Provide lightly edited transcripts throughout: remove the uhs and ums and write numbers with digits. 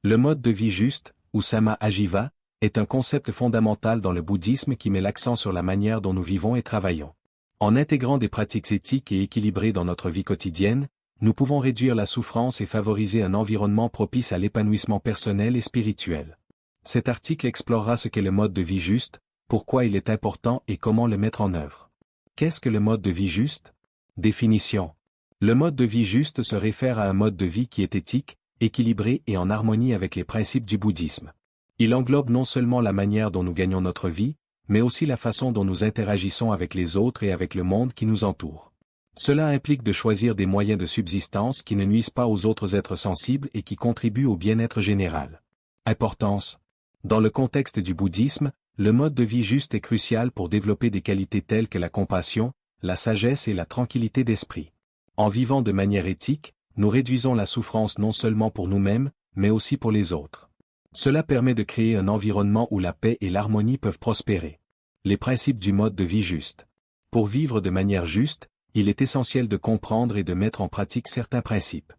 Le mode de vie juste, ou Samma Ajiva, est un concept fondamental dans le bouddhisme qui met l'accent sur la manière dont nous vivons et travaillons. En intégrant des pratiques éthiques et équilibrées dans notre vie quotidienne, nous pouvons réduire la souffrance et favoriser un environnement propice à l'épanouissement personnel et spirituel. Cet article explorera ce qu'est le mode de vie juste, pourquoi il est important et comment le mettre en œuvre. Qu'est-ce que le mode de vie juste? Définition. Le mode de vie juste se réfère à un mode de vie qui est éthique, équilibré et en harmonie avec les principes du bouddhisme. Il englobe non seulement la manière dont nous gagnons notre vie, mais aussi la façon dont nous interagissons avec les autres et avec le monde qui nous entoure. Cela implique de choisir des moyens de subsistance qui ne nuisent pas aux autres êtres sensibles et qui contribuent au bien-être général. Importance. Dans le contexte du bouddhisme, le mode de vie juste est crucial pour développer des qualités telles que la compassion, la sagesse et la tranquillité d'esprit. En vivant de manière éthique, nous réduisons la souffrance non seulement pour nous-mêmes, mais aussi pour les autres. Cela permet de créer un environnement où la paix et l'harmonie peuvent prospérer. Les principes du mode de vie juste. Pour vivre de manière juste, il est essentiel de comprendre et de mettre en pratique certains principes.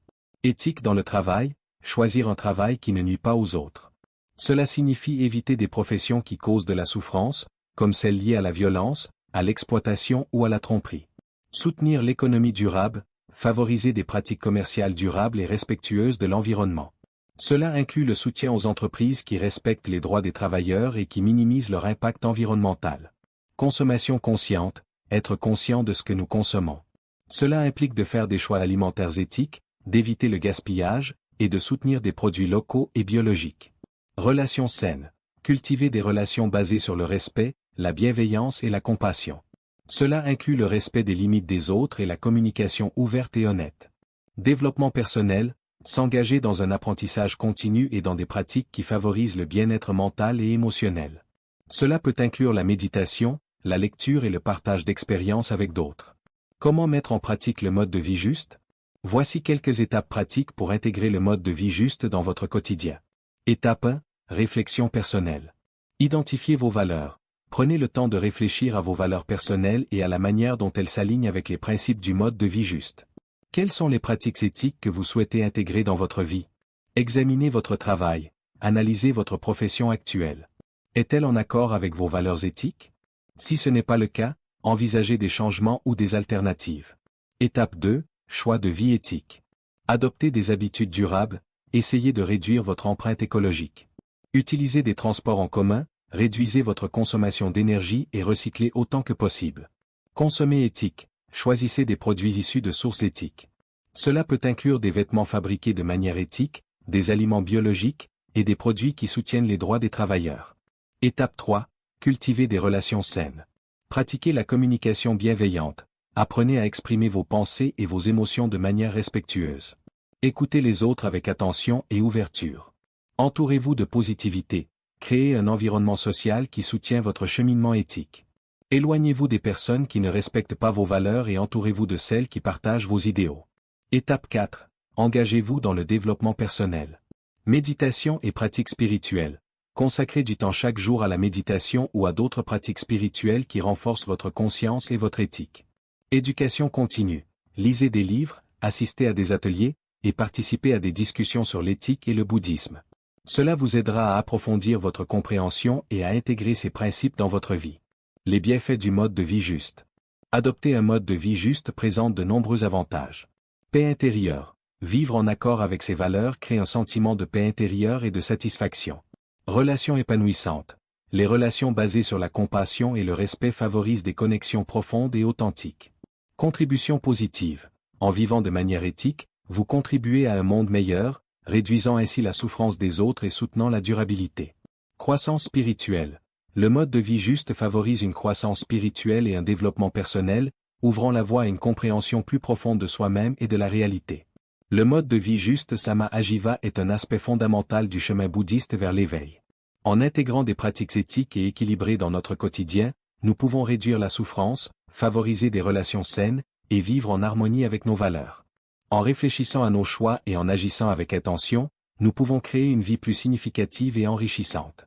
Éthique dans le travail, choisir un travail qui ne nuit pas aux autres. Cela signifie éviter des professions qui causent de la souffrance, comme celles liées à la violence, à l'exploitation ou à la tromperie. Soutenir l'économie durable, favoriser des pratiques commerciales durables et respectueuses de l'environnement. Cela inclut le soutien aux entreprises qui respectent les droits des travailleurs et qui minimisent leur impact environnemental. Consommation consciente, être conscient de ce que nous consommons. Cela implique de faire des choix alimentaires éthiques, d'éviter le gaspillage, et de soutenir des produits locaux et biologiques. Relations saines, cultiver des relations basées sur le respect, la bienveillance et la compassion. Cela inclut le respect des limites des autres et la communication ouverte et honnête. Développement personnel, s'engager dans un apprentissage continu et dans des pratiques qui favorisent le bien-être mental et émotionnel. Cela peut inclure la méditation, la lecture et le partage d'expériences avec d'autres. Comment mettre en pratique le mode de vie juste? Voici quelques étapes pratiques pour intégrer le mode de vie juste dans votre quotidien. Étape 1. Réflexion personnelle. Identifiez vos valeurs. Prenez le temps de réfléchir à vos valeurs personnelles et à la manière dont elles s'alignent avec les principes du mode de vie juste. Quelles sont les pratiques éthiques que vous souhaitez intégrer dans votre vie? Examinez votre travail. Analysez votre profession actuelle. Est-elle en accord avec vos valeurs éthiques? Si ce n'est pas le cas, envisagez des changements ou des alternatives. Étape 2. Choix de vie éthique. Adoptez des habitudes durables, essayez de réduire votre empreinte écologique. Utilisez des transports en commun, réduisez votre consommation d'énergie et recyclez autant que possible. Consommez éthique. Choisissez des produits issus de sources éthiques. Cela peut inclure des vêtements fabriqués de manière éthique, des aliments biologiques, et des produits qui soutiennent les droits des travailleurs. Étape 3. Cultivez des relations saines. Pratiquez la communication bienveillante. Apprenez à exprimer vos pensées et vos émotions de manière respectueuse. Écoutez les autres avec attention et ouverture. Entourez-vous de positivité. Créez un environnement social qui soutient votre cheminement éthique. Éloignez-vous des personnes qui ne respectent pas vos valeurs et entourez-vous de celles qui partagent vos idéaux. Étape 4. Engagez-vous dans le développement personnel. Méditation et pratiques spirituelles. Consacrez du temps chaque jour à la méditation ou à d'autres pratiques spirituelles qui renforcent votre conscience et votre éthique. Éducation continue. Lisez des livres, assistez à des ateliers, et participez à des discussions sur l'éthique et le bouddhisme. Cela vous aidera à approfondir votre compréhension et à intégrer ces principes dans votre vie. Les bienfaits du mode de vie juste. Adopter un mode de vie juste présente de nombreux avantages. Paix intérieure. Vivre en accord avec ses valeurs crée un sentiment de paix intérieure et de satisfaction. Relations épanouissantes. Les relations basées sur la compassion et le respect favorisent des connexions profondes et authentiques. Contribution positive. En vivant de manière éthique, vous contribuez à un monde meilleur, réduisant ainsi la souffrance des autres et soutenant la durabilité. Croissance spirituelle. Le mode de vie juste favorise une croissance spirituelle et un développement personnel, ouvrant la voie à une compréhension plus profonde de soi-même et de la réalité. Le mode de vie juste Samma Ajiva est un aspect fondamental du chemin bouddhiste vers l'éveil. En intégrant des pratiques éthiques et équilibrées dans notre quotidien, nous pouvons réduire la souffrance, favoriser des relations saines, et vivre en harmonie avec nos valeurs. En réfléchissant à nos choix et en agissant avec intention, nous pouvons créer une vie plus significative et enrichissante.